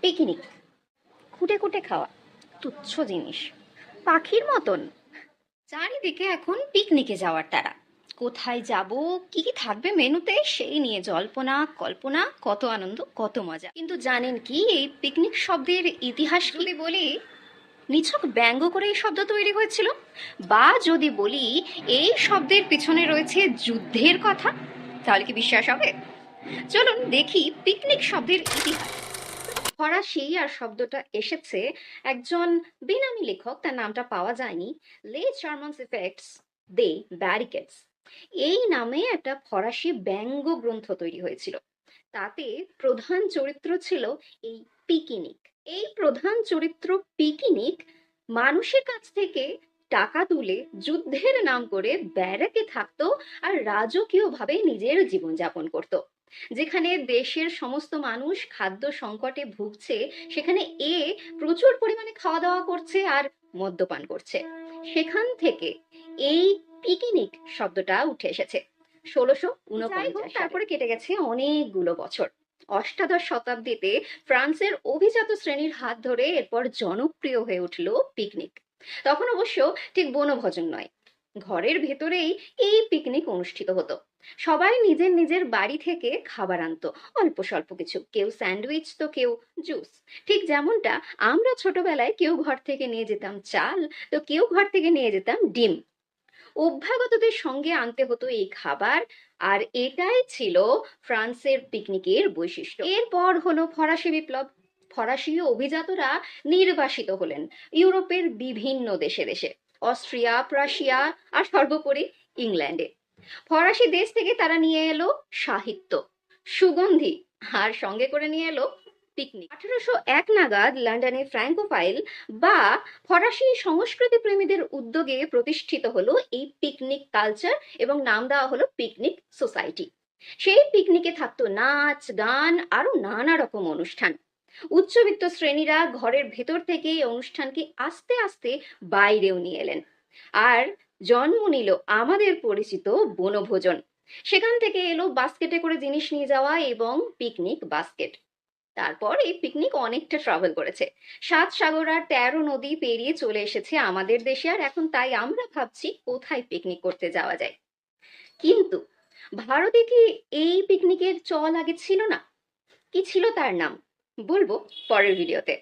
Picnic, খুঁটে খুঁটে খাওয়া তুচ্ছ জিনিস, পাখির মতন। চারিদিকে এখন পিকনিকে যাওয়ার তাড়া। কোথায় যাব, কি কি থাকবে মেনুতে, সেই নিয়ে জল্পনা কল্পনা, কত আনন্দ কত মজা। কিন্তু জানেন কি এই পিকনিক শব্দের ইতিহাস যদি বলি, নিছক ব্যঙ্গ করে এই শব্দ তৈরি হয়েছিল, বা যদি বলি এই শব্দের পিছনে রয়েছে যুদ্ধের কথা, তাহলে কি বিশ্বাস হবে? চলুন দেখি পিকনিক শব্দের ইতিহাস। ফরাসি আর শব্দটা এসেছে একজন বেনামি লেখক, তার নামটা পাওয়া যায়নি, লে চার্মান্স ইফেক্টস দে ব্যারিকেডস, এই নামে একটা ফরাসি ব্যঙ্গ গ্রন্থ তৈরি হয়েছিল। তাতে প্রধান চরিত্র ছিল এই পিকিনিক। এই প্রধান চরিত্র পিকিনিক মানুষের কাছ থেকে টাকা তুলে যুদ্ধের নাম করে ব্যারাকে থাকতো আর রাজকীয়ভাবে নিজের জীবনযাপন করত। যেখানে দেশের সমস্ত মানুষ খাদ্য সংকটে ভুগছে, সেখানে এ প্রচুর পরিমাণে খাওয়া দাওয়া করছে আর মদ্যপান করছে। সেখান থেকে এই পিকনিক শব্দটা উঠে এসেছে 1649। তারপরে কেটে গেছে অনেকগুলো বছর। অষ্টাদশ শতাব্দীতে ফ্রান্সের অভিজাত শ্রেণীর হাত ধরে এরপর জনপ্রিয় হয়ে উঠল পিকনিক। তখন অবশ্য ঠিক বনভোজন নয়, ঘরের ভেতরেই এই পিকনিক অনুষ্ঠিত হতো। সবাই নিজের নিজের বাড়ি থেকে খাবার আনতো, অল্প স্বল্প কিছু, কেউ স্যান্ডউইচ তো কেউ জুস। ঠিক যেমনটা আমরা ছোটবেলায় কেউ ঘর থেকে নিয়ে যেতাম চাল, তো কেউ ঘর থেকে নিয়ে যেতাম ডিম। অভ্যাগতদের সঙ্গে আনতে হতো এই খাবার, আর এটাই ছিল ফ্রান্সের পিকনিকের বৈশিষ্ট্য। এরপর হলো ফরাসি বিপ্লব। ফরাসি অভিজাতরা নির্বাসিত হলেন ইউরোপের বিভিন্ন দেশে দেশে, অস্ট্রিয়া, প্রাশিয়া আর সর্বোপরি ইংল্যান্ডে। ফরাসি দেশ থেকে তারা নিয়ে এলো সাহিত্য, সুগন্ধি, আর সঙ্গে করে নিয়ে এলো পিকনিক। 1801 নাগাদ লন্ডনে ফ্র্যাঙ্কোফাইল বা ফরাসি সংস্কৃতি প্রেমীদের উদ্যোগে প্রতিষ্ঠিত হলো এই পিকনিক কালচার এবং নাম দেওয়া হলো পিকনিক সোসাইটি। সেই পিকনিকে থাকতো নাচ, গান, আরো নানা রকম অনুষ্ঠান। উচ্চবিত্ত শ্রেণীরা ঘরের ভেতর থেকে এই অনুষ্ঠানকে আস্তে আস্তে বাইরেও নিয়ে এলেন, আর জন্ম নিল আমাদের পরিচিত বনভোজন। সেখান থেকে এলো বাস্কেটে করে জিনিস নিয়ে যাওয়া এবং পিকনিক বাস্কেট। তারপর এই পিকনিক অনেকটা ট্রাভেল করেছে, 7 সাগর আর 13 নদী পেরিয়ে চলে এসেছে আমাদের দেশে। আর এখন তাই আমরা ভাবছি কোথায় পিকনিক করতে যাওয়া যায়। কিন্তু ভারতে কি এই পিকনিকের চল আগে ছিল না? কি ছিল তার নাম, বলবো পরের ভিডিওতে।